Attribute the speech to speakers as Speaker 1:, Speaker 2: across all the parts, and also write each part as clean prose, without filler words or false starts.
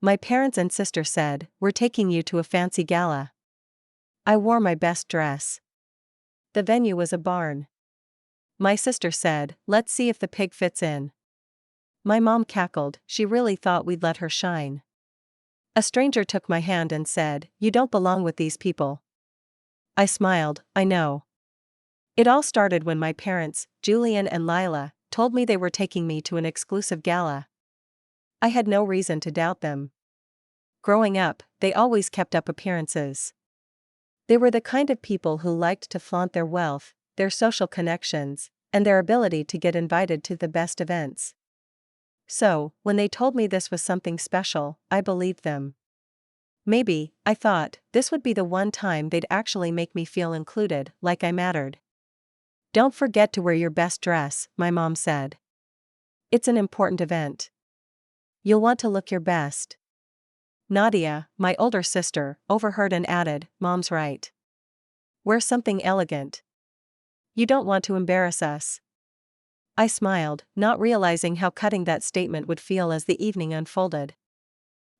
Speaker 1: My parents and sister said, "We're taking you to a fancy gala." I wore my best dress. The venue was a barn. My sister said, "Let's see if the pig fits in." My mom cackled, she really thought we'd let her shine. A stranger took my hand and said, "You don't belong with these people." I smiled, I know. It all started when my parents, Julian and Lila, told me they were taking me to an exclusive gala. I had no reason to doubt them. Growing up, they always kept up appearances. They were the kind of people who liked to flaunt their wealth, their social connections, and their ability to get invited to the best events. So, when they told me this was something special, I believed them. Maybe, I thought, this would be the one time they'd actually make me feel included, like I mattered. "Don't forget to wear your best dress," my mom said. "It's an important event. You'll want to look your best." Nadia, my older sister, overheard and added, "Mom's right. Wear something elegant. You don't want to embarrass us." I smiled, not realizing how cutting that statement would feel as the evening unfolded.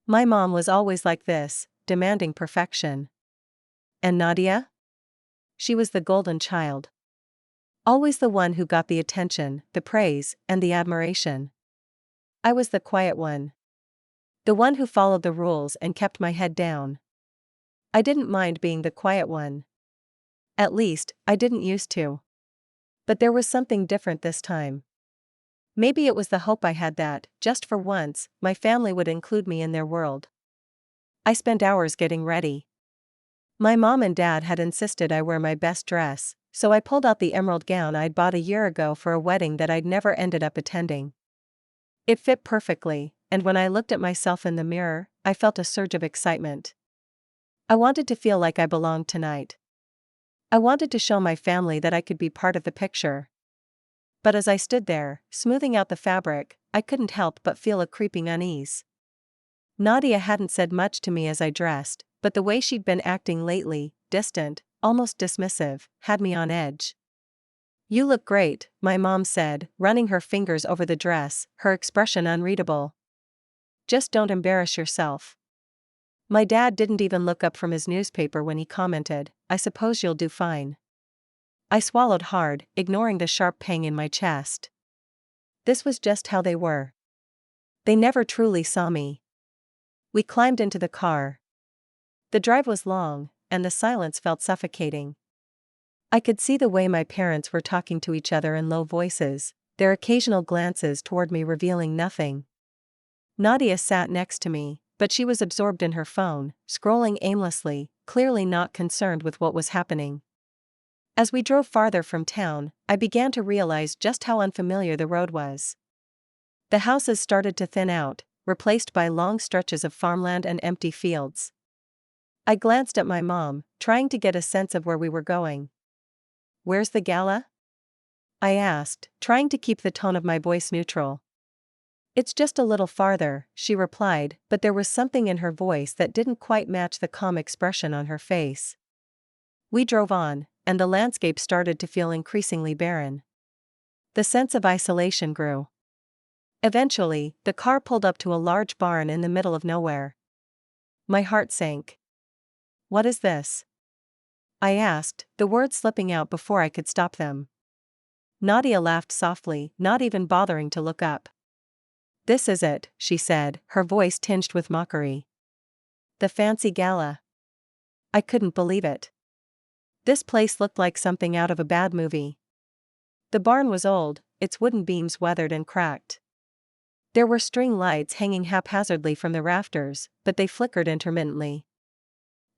Speaker 1: My mom was always like this, demanding perfection. And Nadia? She was the golden child. Always the one who got the attention, the praise, and the admiration. I was the quiet one. The one who followed the rules and kept my head down. I didn't mind being the quiet one. At least, I didn't used to. But there was something different this time. Maybe it was the hope I had that, just for once, my family would include me in their world. I spent hours getting ready. My mom and dad had insisted I wear my best dress, so I pulled out the emerald gown I'd bought a year ago for a wedding that I'd never ended up attending. It fit perfectly, and when I looked at myself in the mirror, I felt a surge of excitement. I wanted to feel like I belonged tonight. I wanted to show my family that I could be part of the picture. But as I stood there, smoothing out the fabric, I couldn't help but feel a creeping unease. Nadia hadn't said much to me as I dressed, but the way she'd been acting lately, distant, almost dismissive, had me on edge. "You look great," my mom said, running her fingers over the dress, her expression unreadable. "Just don't embarrass yourself." My dad didn't even look up from his newspaper when he commented, "I suppose you'll do fine." I swallowed hard, ignoring the sharp pang in my chest. This was just how they were. They never truly saw me. We climbed into the car. The drive was long, and the silence felt suffocating. I could see the way my parents were talking to each other in low voices, their occasional glances toward me revealing nothing. Nadia sat next to me, but she was absorbed in her phone, scrolling aimlessly, clearly not concerned with what was happening. As we drove farther from town, I began to realize just how unfamiliar the road was. The houses started to thin out, replaced by long stretches of farmland and empty fields. I glanced at my mom, trying to get a sense of where we were going. "Where's the gala?" I asked, trying to keep the tone of my voice neutral. "It's just a little farther," she replied, but there was something in her voice that didn't quite match the calm expression on her face. We drove on, and the landscape started to feel increasingly barren. The sense of isolation grew. Eventually, the car pulled up to a large barn in the middle of nowhere. My heart sank. "What is this?" I asked, the words slipping out before I could stop them. Nadia laughed softly, not even bothering to look up. "This is it," she said, her voice tinged with mockery. "The fancy gala." I couldn't believe it. This place looked like something out of a bad movie. The barn was old, its wooden beams weathered and cracked. There were string lights hanging haphazardly from the rafters, but they flickered intermittently.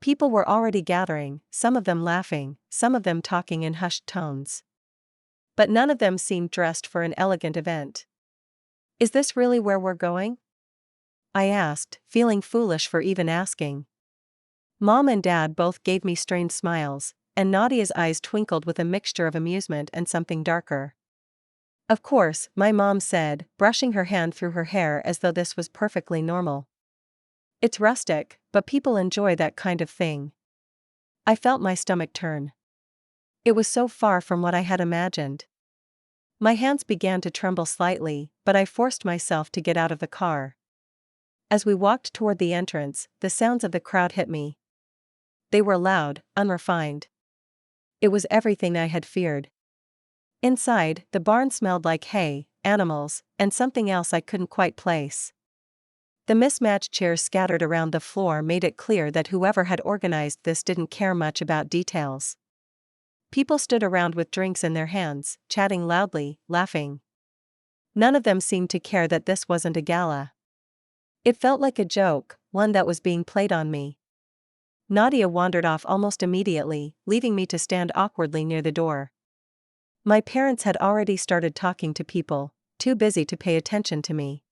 Speaker 1: People were already gathering, some of them laughing, some of them talking in hushed tones. But none of them seemed dressed for an elegant event. "Is this really where we're going?" I asked, feeling foolish for even asking. Mom and Dad both gave me strained smiles, and Nadia's eyes twinkled with a mixture of amusement and something darker. "Of course," my mom said, brushing her hand through her hair as though this was perfectly normal. "It's rustic, but people enjoy that kind of thing." I felt my stomach turn. It was so far from what I had imagined. My hands began to tremble slightly, but I forced myself to get out of the car. As we walked toward the entrance, the sounds of the crowd hit me. They were loud, unrefined. It was everything I had feared. Inside, the barn smelled like hay, animals, and something else I couldn't quite place. The mismatched chairs scattered around the floor made it clear that whoever had organized this didn't care much about details. People stood around with drinks in their hands, chatting loudly, laughing. None of them seemed to care that this wasn't a gala. It felt like a joke, one that was being played on me. Nadia wandered off almost immediately, leaving me to stand awkwardly near the door. My parents had already started talking to people, too busy to pay attention to me.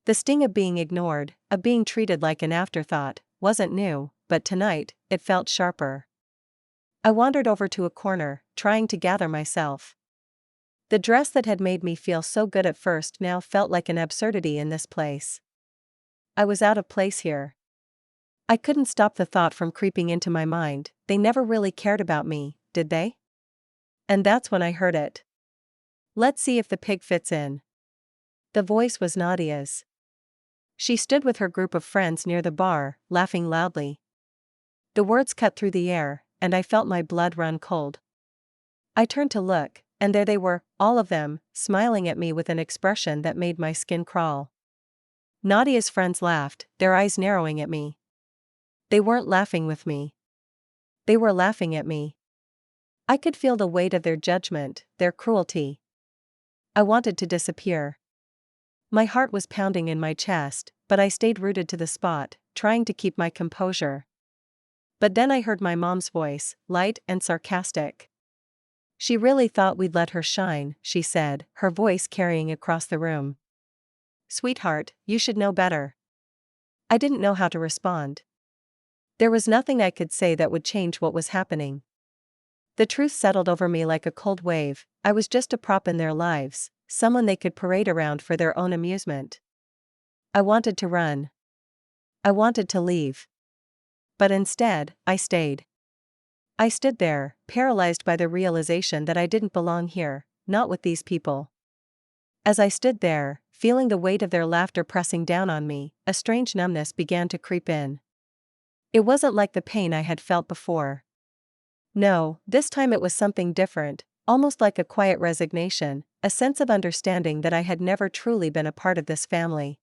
Speaker 1: The sting of being ignored, of being treated like an afterthought, wasn't new, but tonight, it felt sharper. I wandered over to a corner, trying to gather myself. The dress that had made me feel so good at first now felt like an absurdity in this place. I was out of place here. I couldn't stop the thought from creeping into my mind, they never really cared about me, did they? And that's when I heard it. Let's see if the pig fits in. The voice was Nadia's. She stood with her group of friends near the bar, laughing loudly. The words cut through the air, and I felt my blood run cold. I turned to look, and there they were, all of them, smiling at me with an expression that made my skin crawl. Nadia's friends laughed, their eyes narrowing at me. They weren't laughing with me. They were laughing at me. I could feel the weight of their judgment, their cruelty. I wanted to disappear. My heart was pounding in my chest, but I stayed rooted to the spot, trying to keep my composure. But then I heard my mom's voice, light and sarcastic. She really thought we'd let her shine, she said, her voice carrying across the room. Sweetheart, you should know better. I didn't know how to respond. There was nothing I could say that would change what was happening. The truth settled over me like a cold wave. I was just a prop in their lives, someone they could parade around for their own amusement. I wanted to run. I wanted to leave. But instead, I stayed. I stood there, paralyzed by the realization that I didn't belong here, not with these people. As I stood there, feeling the weight of their laughter pressing down on me, a strange numbness began to creep in. It wasn't like the pain I had felt before. No, this time it was something different, almost like a quiet resignation, a sense of understanding that I had never truly been a part of this family.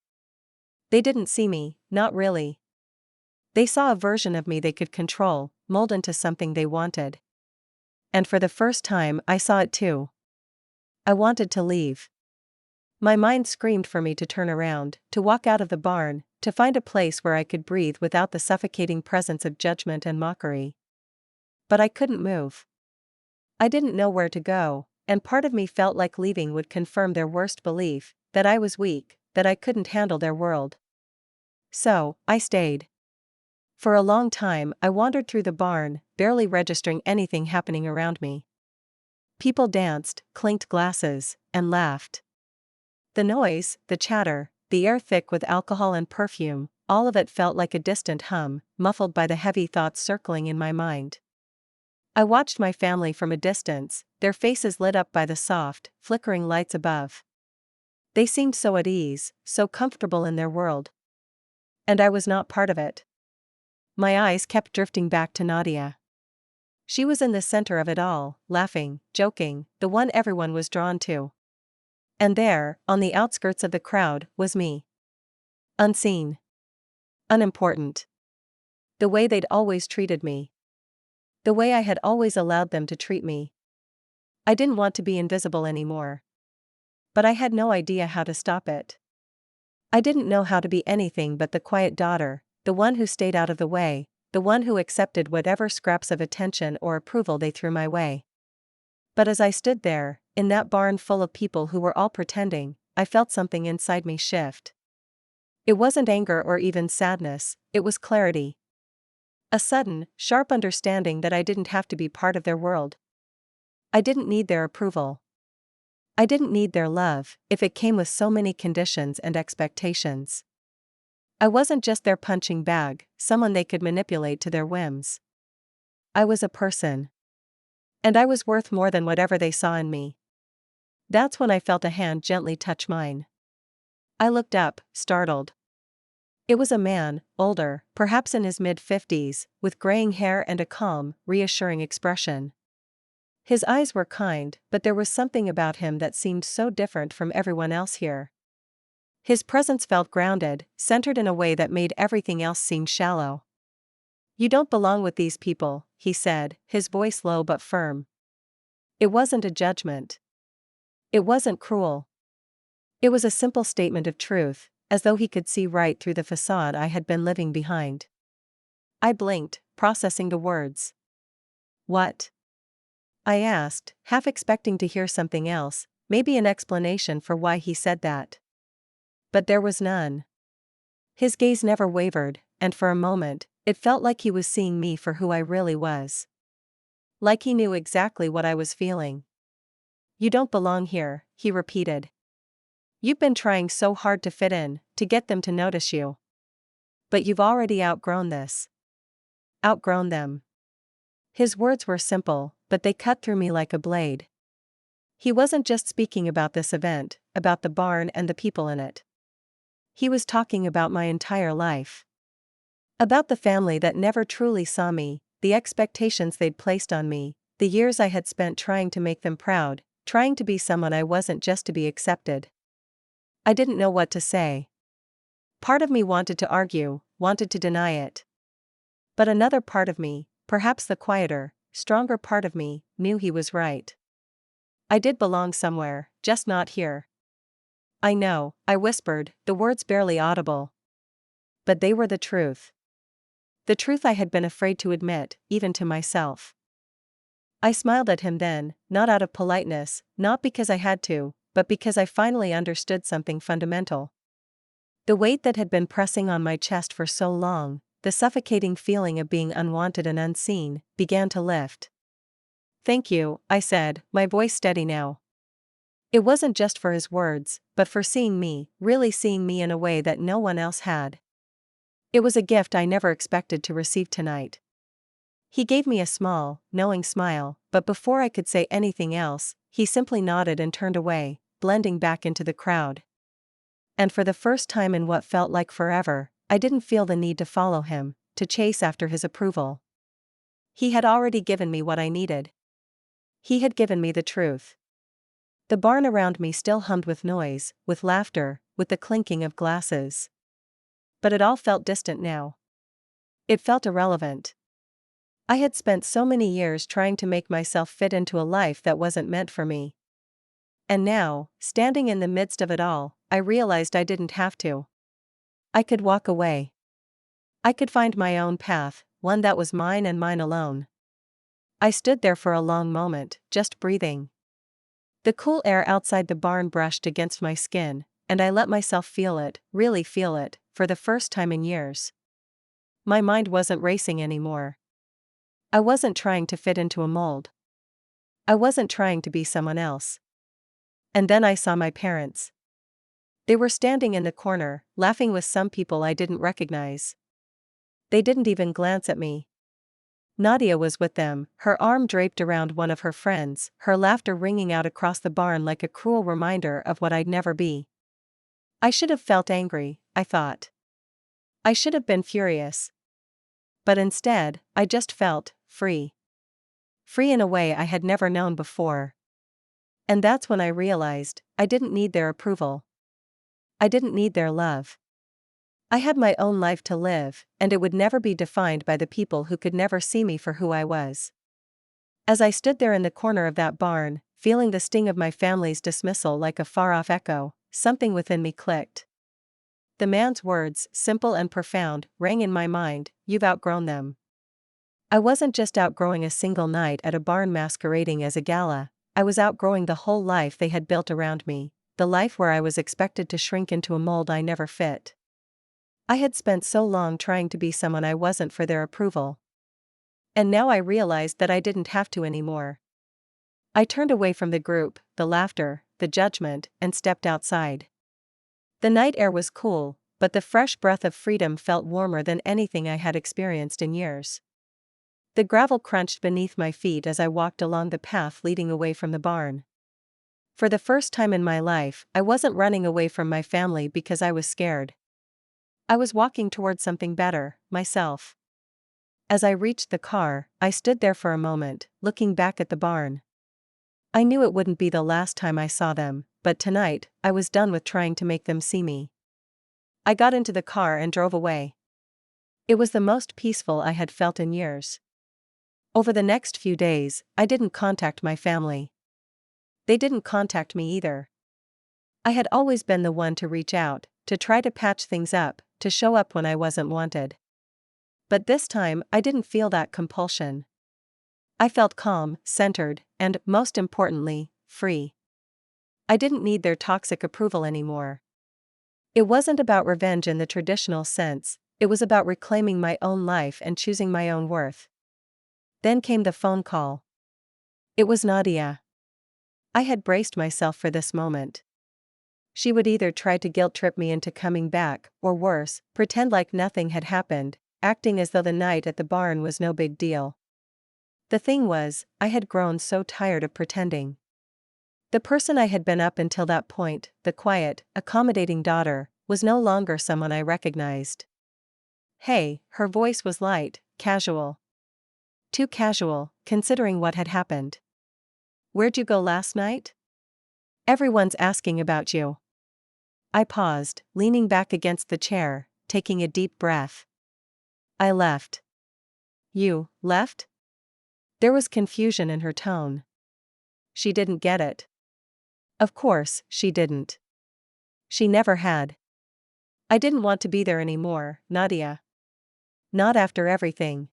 Speaker 1: They didn't see me, not really. They saw a version of me they could control, mold into something they wanted. And for the first time I saw it too. I wanted to leave. My mind screamed for me to turn around, to walk out of the barn, to find a place where I could breathe without the suffocating presence of judgment and mockery. But I couldn't move. I didn't know where to go, and part of me felt like leaving would confirm their worst belief, that I was weak, that I couldn't handle their world. So, I stayed. For a long time, I wandered through the barn, barely registering anything happening around me. People danced, clinked glasses, and laughed. The noise, the chatter, the air thick with alcohol and perfume, all of it felt like a distant hum, muffled by the heavy thoughts circling in my mind. I watched my family from a distance, their faces lit up by the soft, flickering lights above. They seemed so at ease, so comfortable in their world. And I was not part of it. My eyes kept drifting back to Nadia. She was in the center of it all, laughing, joking, the one everyone was drawn to. And there, on the outskirts of the crowd, was me. Unseen. Unimportant. The way they'd always treated me. The way I had always allowed them to treat me. I didn't want to be invisible anymore. But I had no idea how to stop it. I didn't know how to be anything but the quiet daughter, the one who stayed out of the way, the one who accepted whatever scraps of attention or approval they threw my way. But as I stood there, in that barn full of people who were all pretending, I felt something inside me shift. It wasn't anger or even sadness, it was clarity. A sudden, sharp understanding that I didn't have to be part of their world. I didn't need their approval. I didn't need their love, if it came with so many conditions and expectations. I wasn't just their punching bag, someone they could manipulate to their whims. I was a person. And I was worth more than whatever they saw in me. That's when I felt a hand gently touch mine. I looked up, startled. It was a man, older, perhaps in his mid-50s, with graying hair and a calm, reassuring expression. His eyes were kind, but there was something about him that seemed so different from everyone else here. His presence felt grounded, centered in a way that made everything else seem shallow. "You don't belong with these people," he said, his voice low but firm. It wasn't a judgment. It wasn't cruel. It was a simple statement of truth, as though he could see right through the facade I had been living behind. I blinked, processing the words. "What?" I asked, half expecting to hear something else, maybe an explanation for why he said that. But there was none. His gaze never wavered, and for a moment, it felt like he was seeing me for who I really was. Like he knew exactly what I was feeling. "You don't belong here," he repeated. "You've been trying so hard to fit in, to get them to notice you. But you've already outgrown this. Outgrown them." His words were simple, but they cut through me like a blade. He wasn't just speaking about this event, about the barn and the people in it. He was talking about my entire life. About the family that never truly saw me, the expectations they'd placed on me, the years I had spent trying to make them proud, trying to be someone I wasn't just to be accepted. I didn't know what to say. Part of me wanted to argue, wanted to deny it. But another part of me, perhaps the quieter, stronger part of me, knew he was right. I did belong somewhere, just not here. "I know," I whispered, the words barely audible. But they were the truth. The truth I had been afraid to admit, even to myself. I smiled at him then, not out of politeness, not because I had to, but because I finally understood something fundamental. The weight that had been pressing on my chest for so long, the suffocating feeling of being unwanted and unseen, began to lift. "Thank you," I said, my voice steady now. It wasn't just for his words, but for seeing me, really seeing me in a way that no one else had. It was a gift I never expected to receive tonight. He gave me a small, knowing smile, but before I could say anything else, he simply nodded and turned away, blending back into the crowd. And for the first time in what felt like forever, I didn't feel the need to follow him, to chase after his approval. He had already given me what I needed. He had given me the truth. The barn around me still hummed with noise, with laughter, with the clinking of glasses. But it all felt distant now. It felt irrelevant. I had spent so many years trying to make myself fit into a life that wasn't meant for me. And now, standing in the midst of it all, I realized I didn't have to. I could walk away. I could find my own path, one that was mine and mine alone. I stood there for a long moment, just breathing. The cool air outside the barn brushed against my skin, and I let myself feel it, really feel it, for the first time in years. My mind wasn't racing anymore. I wasn't trying to fit into a mold. I wasn't trying to be someone else. And then I saw my parents. They were standing in the corner, laughing with some people I didn't recognize. They didn't even glance at me. Nadia was with them, her arm draped around one of her friends, her laughter ringing out across the barn like a cruel reminder of what I'd never be. I should have felt angry, I thought. I should have been furious. But instead, I just felt free. Free in a way I had never known before. And that's when I realized, I didn't need their approval. I didn't need their love. I had my own life to live, and it would never be defined by the people who could never see me for who I was. As I stood there in the corner of that barn, feeling the sting of my family's dismissal like a far-off echo, something within me clicked. The man's words, simple and profound, rang in my mind, "You've outgrown them." I wasn't just outgrowing a single night at a barn masquerading as a gala, I was outgrowing the whole life they had built around me, the life where I was expected to shrink into a mold I never fit. I had spent so long trying to be someone I wasn't for their approval. And now I realized that I didn't have to anymore. I turned away from the group, the laughter, the judgment, and stepped outside. The night air was cool, but the fresh breath of freedom felt warmer than anything I had experienced in years. The gravel crunched beneath my feet as I walked along the path leading away from the barn. For the first time in my life, I wasn't running away from my family because I was scared. I was walking towards something better, myself. As I reached the car, I stood there for a moment, looking back at the barn. I knew it wouldn't be the last time I saw them, but tonight, I was done with trying to make them see me. I got into the car and drove away. It was the most peaceful I had felt in years. Over the next few days, I didn't contact my family. They didn't contact me either. I had always been the one to reach out, to try to patch things up, to show up when I wasn't wanted. But this time, I didn't feel that compulsion. I felt calm, centered, and, most importantly, free. I didn't need their toxic approval anymore. It wasn't about revenge in the traditional sense, it was about reclaiming my own life and choosing my own worth. Then came the phone call. It was Nadia. I had braced myself for this moment. She would either try to guilt-trip me into coming back, or worse, pretend like nothing had happened, acting as though the night at the barn was no big deal. The thing was, I had grown so tired of pretending. The person I had been up until that point, the quiet, accommodating daughter, was no longer someone I recognized. Hey, her voice was light, casual. Too casual, considering what had happened. Where'd you go last night? Everyone's asking about you. I paused, leaning back against the chair, taking a deep breath. I left. You left? There was confusion in her tone. She didn't get it. Of course, she didn't. She never had. I didn't want to be there anymore, Nadia. Not after everything.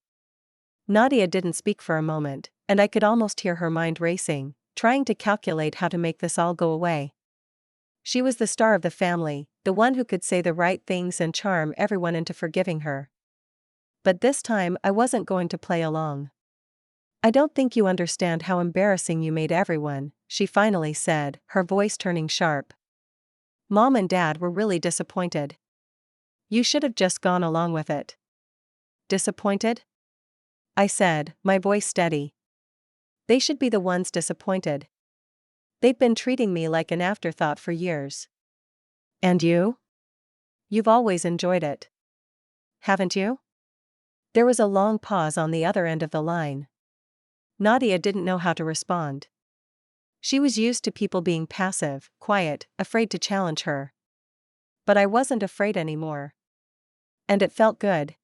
Speaker 1: Nadia didn't speak for a moment, and I could almost hear her mind racing, trying to calculate how to make this all go away. She was the star of the family, the one who could say the right things and charm everyone into forgiving her. But this time I wasn't going to play along. I don't think you understand how embarrassing you made everyone, she finally said, her voice turning sharp. Mom and Dad were really disappointed. You should have just gone along with it. Disappointed? I said, my voice steady. They should be the ones disappointed. They've been treating me like an afterthought for years. And you? You've always enjoyed it. Haven't you? There was a long pause on the other end of the line. Nadia didn't know how to respond. She was used to people being passive, quiet, afraid to challenge her. But I wasn't afraid anymore. And it felt good.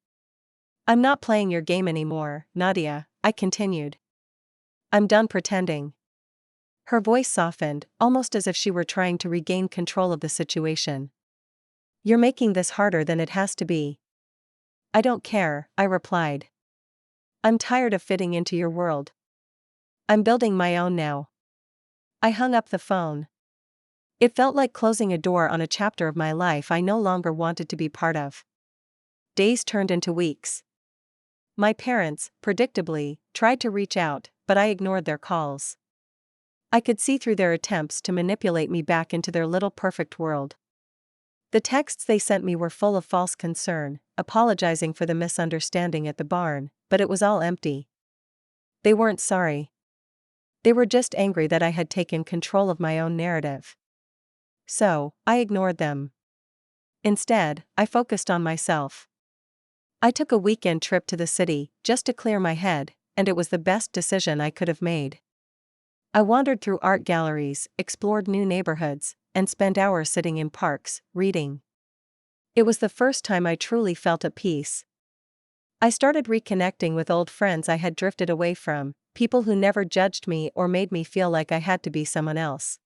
Speaker 1: I'm not playing your game anymore, Nadia, I continued. I'm done pretending. Her voice softened, almost as if she were trying to regain control of the situation. You're making this harder than it has to be. I don't care, I replied. I'm tired of fitting into your world. I'm building my own now. I hung up the phone. It felt like closing a door on a chapter of my life I no longer wanted to be part of. Days turned into weeks. My parents, predictably, tried to reach out, but I ignored their calls. I could see through their attempts to manipulate me back into their little perfect world. The texts they sent me were full of false concern, apologizing for the misunderstanding at the barn, but it was all empty. They weren't sorry. They were just angry that I had taken control of my own narrative. So, I ignored them. Instead, I focused on myself. I took a weekend trip to the city, just to clear my head, and it was the best decision I could have made. I wandered through art galleries, explored new neighborhoods, and spent hours sitting in parks, reading. It was the first time I truly felt at peace. I started reconnecting with old friends I had drifted away from, people who never judged me or made me feel like I had to be someone else.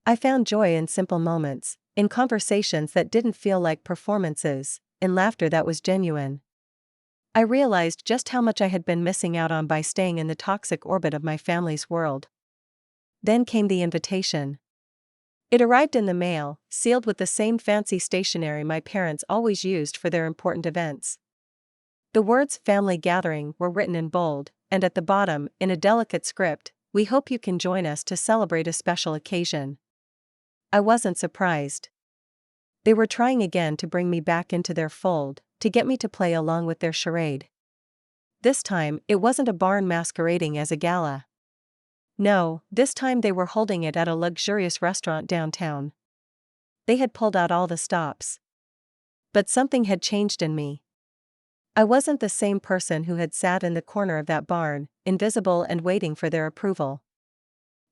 Speaker 1: I found joy in simple moments, in conversations that didn't feel like performances, in laughter that was genuine. I realized just how much I had been missing out on by staying in the toxic orbit of my family's world. Then came the invitation. It arrived in the mail, sealed with the same fancy stationery my parents always used for their important events. The words "family gathering" were written in bold, and at the bottom, in a delicate script, "We hope you can join us to celebrate a special occasion." I wasn't surprised. They were trying again to bring me back into their fold, to get me to play along with their charade. This time, it wasn't a barn masquerading as a gala. No, this time they were holding it at a luxurious restaurant downtown. They had pulled out all the stops. But something had changed in me. I wasn't the same person who had sat in the corner of that barn, invisible and waiting for their approval.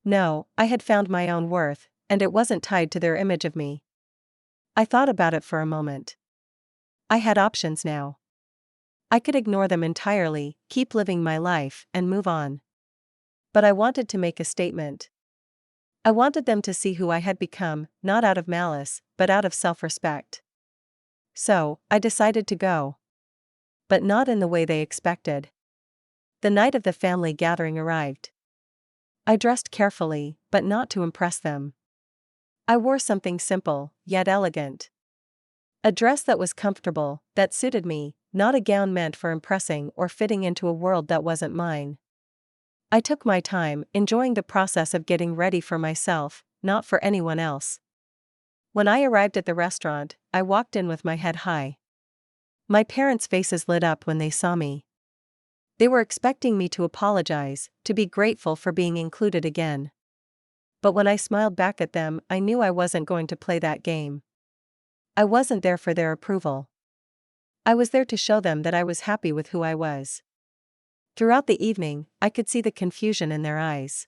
Speaker 1: No, I had found my own worth, and it wasn't tied to their image of me. I thought about it for a moment. I had options now. I could ignore them entirely, keep living my life, and move on. But I wanted to make a statement. I wanted them to see who I had become, not out of malice, but out of self-respect. So, I decided to go. But not in the way they expected. The night of the family gathering arrived. I dressed carefully, but not to impress them. I wore something simple, yet elegant. A dress that was comfortable, that suited me, not a gown meant for impressing or fitting into a world that wasn't mine. I took my time, enjoying the process of getting ready for myself, not for anyone else. When I arrived at the restaurant, I walked in with my head high. My parents' faces lit up when they saw me. They were expecting me to apologize, to be grateful for being included again. But when I smiled back at them, I knew I wasn't going to play that game. I wasn't there for their approval. I was there to show them that I was happy with who I was. Throughout the evening, I could see the confusion in their eyes.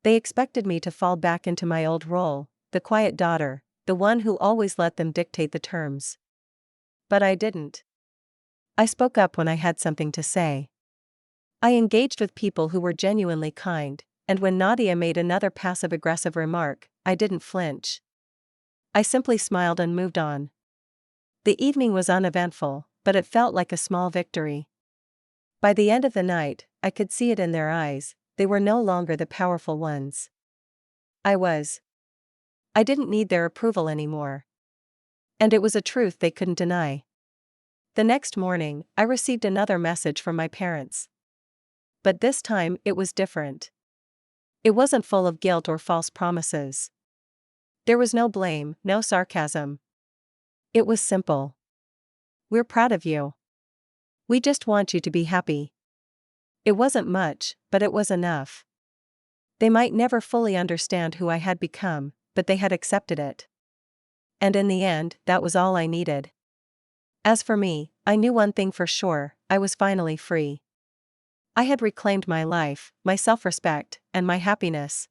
Speaker 1: They expected me to fall back into my old role, the quiet daughter, the one who always let them dictate the terms. But I didn't. I spoke up when I had something to say. I engaged with people who were genuinely kind, and when Nadia made another passive-aggressive remark, I didn't flinch. I simply smiled and moved on. The evening was uneventful, but it felt like a small victory. By the end of the night, I could see it in their eyes, they were no longer the powerful ones. I was. I didn't need their approval anymore. And it was a truth they couldn't deny. The next morning, I received another message from my parents. But this time, it was different. It wasn't full of guilt or false promises. There was no blame, no sarcasm. It was simple. We're proud of you. We just want you to be happy. It wasn't much, but it was enough. They might never fully understand who I had become, but they had accepted it. And in the end, that was all I needed. As for me, I knew one thing for sure, I was finally free. I had reclaimed my life, my self-respect, and my happiness.